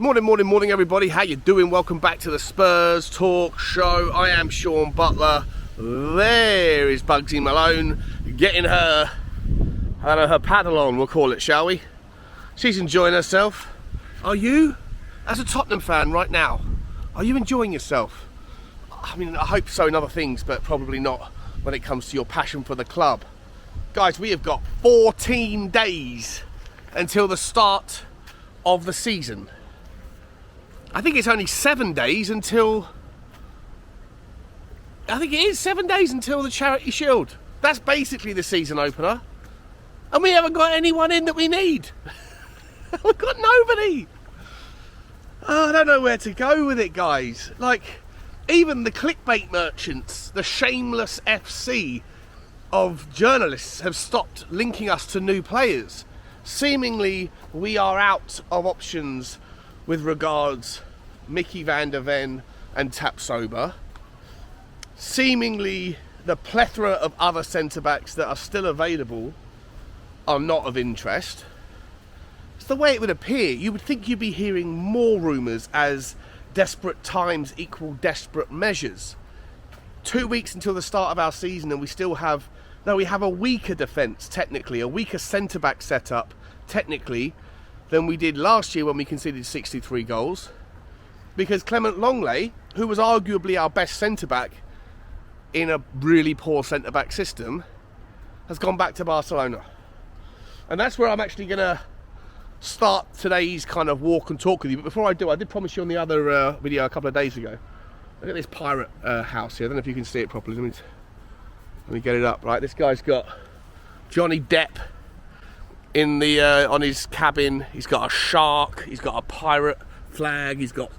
Morning, everybody. How you doing? Welcome back to the Spurs Talk Show. I am Sean Butler. There is Bugsy Malone getting her paddle on, we'll call it, shall we? She's enjoying herself. Are you? As a Tottenham fan right now, are you enjoying yourself? I mean, I hope so in other things, but probably not when it comes to your passion for the club. Guys, we have got 14 days until the start of the season. I think it's only 7 days until... I think it is 7 days until the Charity Shield. That's basically the season opener. And we haven't got anyone in that we need. We've got nobody. Oh, I don't know where to go with it, guys. Like, even the clickbait merchants, the shameless FC of journalists have stopped linking us to new players. Seemingly, we are out of options with regards Mickey van der Ven and Tapsoba. Seemingly, the plethora of other centre-backs that are still available are not of interest. It's the way it would appear. You would think you'd be hearing more rumours as desperate times equal desperate measures. 2 weeks until the start of our season and we still have... No, we have a weaker defence, technically, a weaker centre-back setup, technically, than we did last year when we conceded 63 goals, because Clement Longley, who was arguably our best centre-back in a really poor centre-back system, has gone back to Barcelona. And that's where I'm actually going to start today's kind of walk and talk with you. But before I do, I did promise you on the other video a couple of days ago. Look at this pirate house here. I don't know if you can see it properly. Let me get it up. Right, this guy's got Johnny Depp in the on his cabin. He's got a shark, he's got a pirate flag, he's got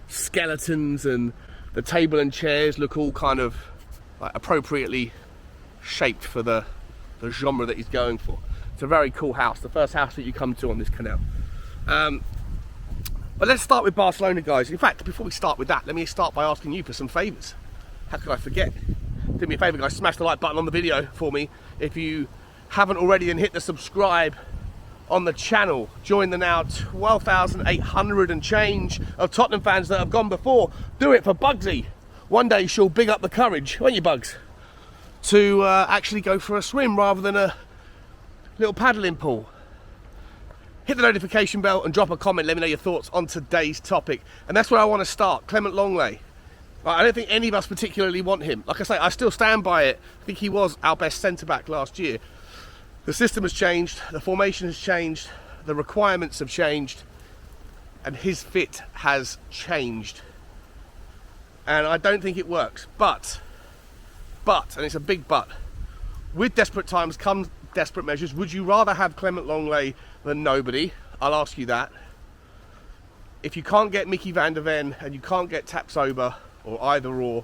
skeletons, and the table and chairs look all kind of like appropriately shaped for the genre that he's going for. It's a very cool house, the first house that you come to on this canal. But let's start with Barcelona, guys. In fact, before we start with that, let me start by asking you for some favours. How could I forget? Do me a favour, guys, smash the like button on the video for me if you haven't already, and hit the subscribe on the channel. Join the now 12,800 and change of Tottenham fans that have gone before. Do it for Bugsy. One day she'll big up the courage, won't you, Bugs, to actually go for a swim rather than a little paddling pool. Hit the notification bell and drop a comment. Let me know your thoughts on today's topic. And that's where I want to start. Clement Longley. I don't think any of us particularly want him. Like I say, I still stand by it. I think he was our best centre-back last year. The system has changed, the formation has changed, the requirements have changed, and his fit has changed. And I don't think it works. But, and it's a big but, with desperate times come desperate measures. Would you rather have Clement Longley than nobody? I'll ask you that. If you can't get Mickey van der Ven and you can't get Tapsoba, or either or,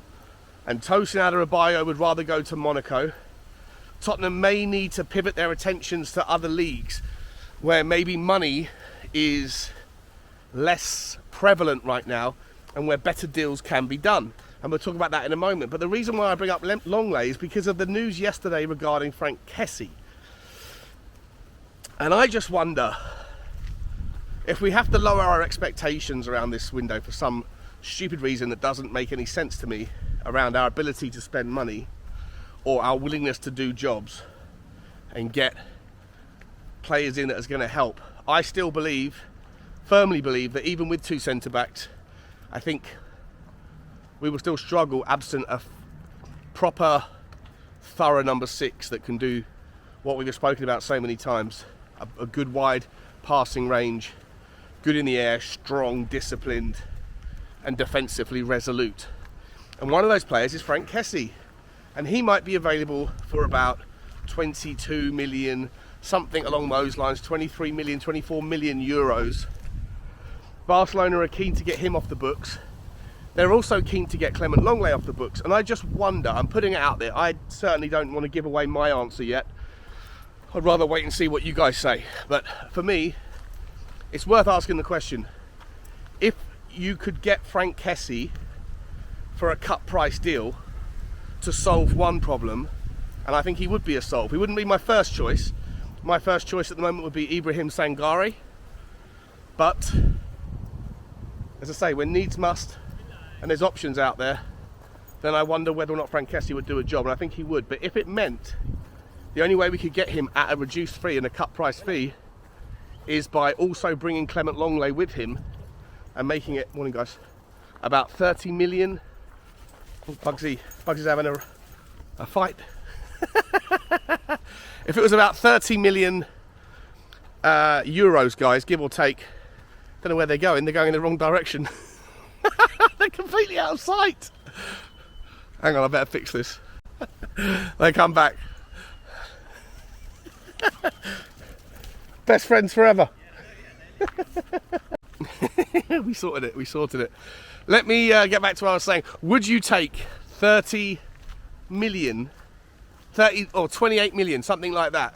and Tosin Adarabioyo would rather go to Monaco, Tottenham may need to pivot their attentions to other leagues where maybe money is less prevalent right now and where better deals can be done. And we'll talk about that in a moment. But the reason why I bring up Longley is because of the news yesterday regarding Frank Kessie. And I just wonder if we have to lower our expectations around this window for some stupid reason that doesn't make any sense to me around our ability to spend money or our willingness to do jobs and get players in that is going to help. I still firmly believe that even with two centre-backs, I think we will still struggle absent a proper, thorough number 6 that can do what we've spoken about so many times. A good wide passing range, good in the air, strong, disciplined, and defensively resolute. And one of those players is Frank Kessie. And he might be available for about 22 million, something along those lines, 23 million, 24 million euros. Barcelona are keen to get him off the books. They're also keen to get Clement Longley off the books. And I just wonder, I'm putting it out there, I certainly don't want to give away my answer yet. I'd rather wait and see what you guys say. But for me, it's worth asking the question. If you could get Frank Kessie for a cut price deal to solve one problem, and I think he would be a solve. He wouldn't be my first choice. My first choice at the moment would be Ibrahim Sangare. But as I say, when needs must, and there's options out there, then I wonder whether or not Frankesi would do a job, and I think he would. But if it meant the only way we could get him at a reduced fee and a cut price fee is by also bringing Clement Longley with him and making it, morning guys, about 30 million. Oh, Bugsy's having a fight. If it was about 30 million euros, guys, give or take, don't know where they're going in the wrong direction. They're completely out of sight. Hang on, I better fix this. They come back. Best friends forever. We sorted it. Let me get back to what I was saying. Would you take 30 million, 30 or 28 million, something like that,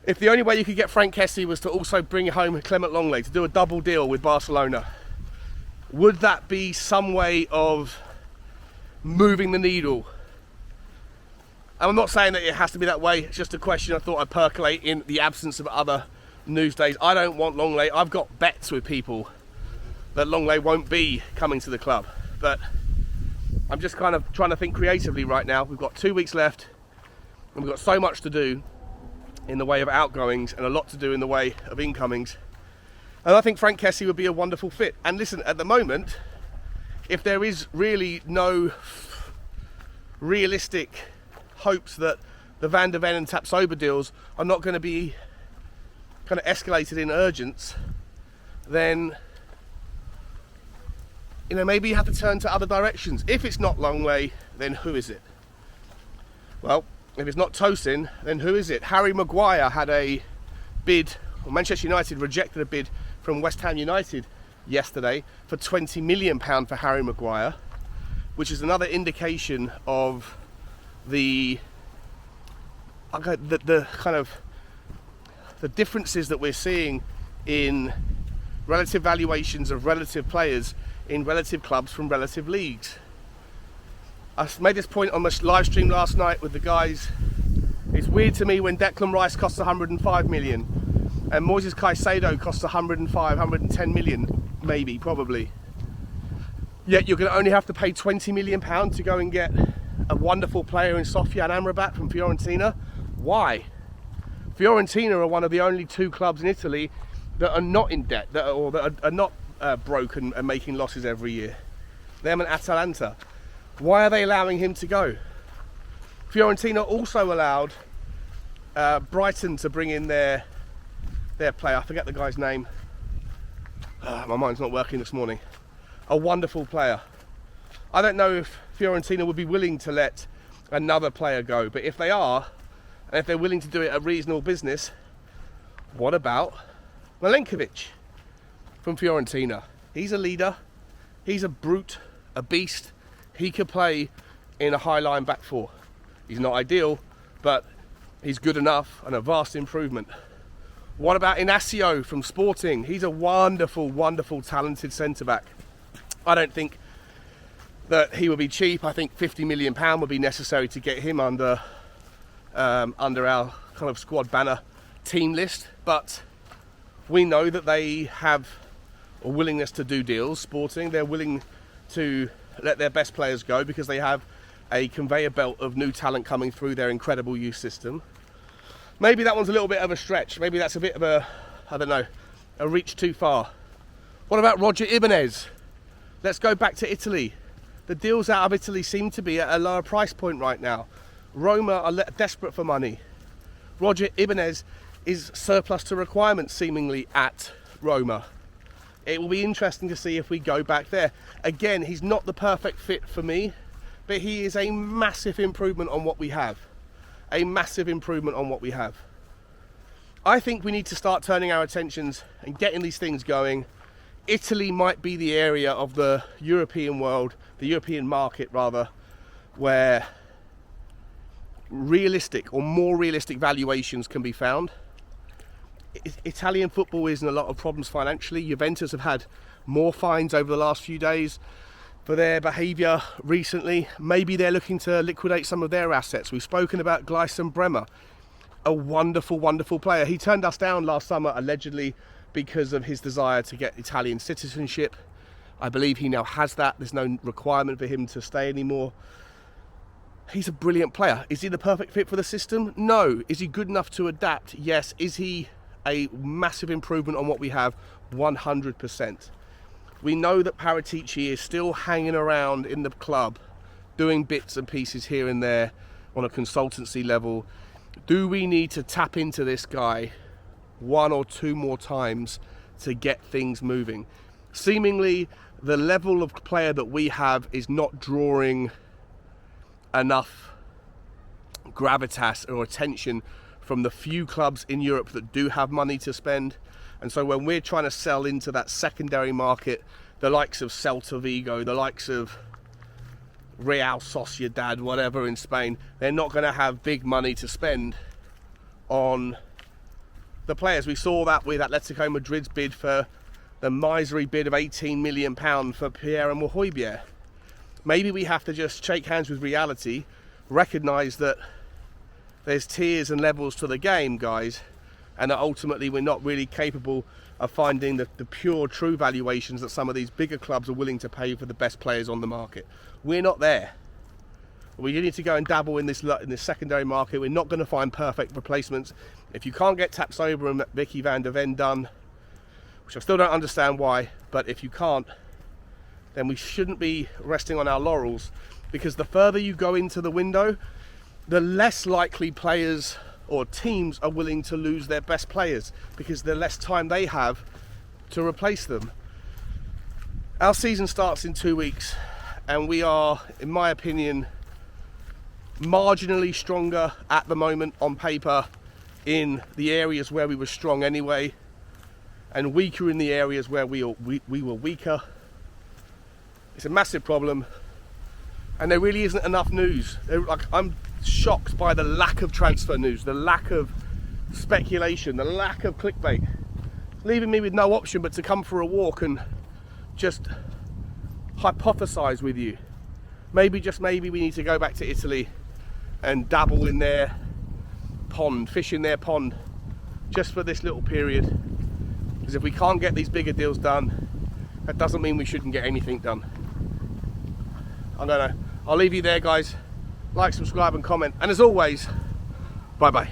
if the only way you could get Frankesi was to also bring home Clement Longley, to do a double deal with Barcelona? Would that be some way of moving the needle? I'm not saying that it has to be that way, it's just a question I thought I'd percolate in the absence of other news days. I don't want Longley. I've got bets with people that Longley won't be coming to the club, but I'm just kind of trying to think creatively right now. We've got 2 weeks left and we've got so much to do in the way of outgoings and a lot to do in the way of incomings, and I think Frankesi would be a wonderful fit. And listen, at the moment, if there is really no realistic hopes that the Van der Ven and Tapsoba deals are not going to be kind of escalated in urgence, then maybe you have to turn to other directions. If it's not Longley, then who is it? Well, if it's not Tosin, then who is it? Harry Maguire had a bid, or Manchester United rejected a bid from West Ham United yesterday for £20 million for Harry Maguire, which is another indication of the kind of the differences that we're seeing in relative valuations of relative players in relative clubs from relative leagues. I made this point on my live stream last night with the guys. It's weird to me when Declan Rice costs 105 million and Moises Caicedo costs 105, 110 million, maybe, probably. Yet you're going to only have to pay £20 million to go and get a wonderful player in Sofian Amrabat from Fiorentina. Why? Fiorentina are one of the only two clubs in Italy that are not in debt, that are not broken and making losses every year. Them and Atalanta. Why are they allowing him to go? Fiorentina also allowed Brighton to bring in their player. I forget the guy's name. My mind's not working this morning. A wonderful player. I don't know if Fiorentina would be willing to let another player go, but if they are, and if they're willing to do it at reasonable business, what about Milenkovic from Fiorentina? He's a leader, he's a brute, a beast. He could play in a high line back four. He's not ideal, but he's good enough and a vast improvement. What about Inacio from Sporting? He's a wonderful, wonderful, talented centre-back. I don't think that he would be cheap. I think £50 million would be necessary to get him under our kind of squad banner team list. But we know that they have a willingness to do deals. Sporting, they're willing to let their best players go because they have a conveyor belt of new talent coming through their incredible youth system. Maybe that one's a little bit of a stretch. Maybe that's a bit of a, I don't know, a reach too far. What about Roger Ibanez? Let's go back to Italy. The deals out of Italy seem to be at a lower price point right now. Roma are desperate for money. Roger Ibanez is surplus to requirements seemingly at Roma. It will be interesting to see if we go back there. Again, he's not the perfect fit for me, but he is a massive improvement on what we have. A massive improvement on what we have. I think we need to start turning our attentions and getting these things going. Italy might be the area of the European world, the European market rather, where realistic or more realistic valuations can be found. Italian football is in a lot of problems financially. Juventus have had more fines over the last few days for their behaviour recently. Maybe they're looking to liquidate some of their assets. We've spoken about Bremmer, a wonderful, wonderful player. He turned us down last summer, allegedly, because of his desire to get Italian citizenship. I believe he now has that. There's no requirement for him to stay anymore. He's a brilliant player. Is he the perfect fit for the system? No. Is he good enough to adapt? Yes. Is he a massive improvement on what we have? 100%. We know that Paratici is still hanging around in the club, doing bits and pieces here and there on a consultancy level. Do we need to tap into this guy one or two more times to get things moving? Seemingly, the level of player that we have is not drawing enough gravitas or attention from the few clubs in Europe that do have money to spend. And so when we're trying to sell into that secondary market, the likes of Celta Vigo, the likes of Real Sociedad, whatever in Spain, they're not going to have big money to spend on the players. We saw that with Atletico Madrid's bid for the miserly bid of £18 million for Pierre and Hojbjerg. Maybe we have to just shake hands with reality, recognise that there's tiers and levels to the game, guys, and that ultimately we're not really capable of finding the pure, true valuations that some of these bigger clubs are willing to pay for the best players on the market. We're not there. We need to go and dabble in this secondary market. We're not going to find perfect replacements. If you can't get Tapsoba and Vicky van der Ven done, which I still don't understand why, but if you can't, then we shouldn't be resting on our laurels, because the further you go into the window, the less likely players or teams are willing to lose their best players, because the less time they have to replace them. Our season starts in 2 weeks, and we are, in my opinion, marginally stronger at the moment on paper in the areas where we were strong anyway, and weaker in the areas where we were weaker. It's a massive problem, and there really isn't enough news. I'm shocked by the lack of transfer news, the lack of speculation, the lack of clickbait. It's leaving me with no option but to come for a walk and just hypothesize with you. Maybe, just maybe, we need to go back to Italy and dabble in their pond, fish in their pond, just for this little period. Because if we can't get these bigger deals done, that doesn't mean we shouldn't get anything done. I don't know. I'll leave you there, guys. Like, subscribe and comment. And as always, bye-bye.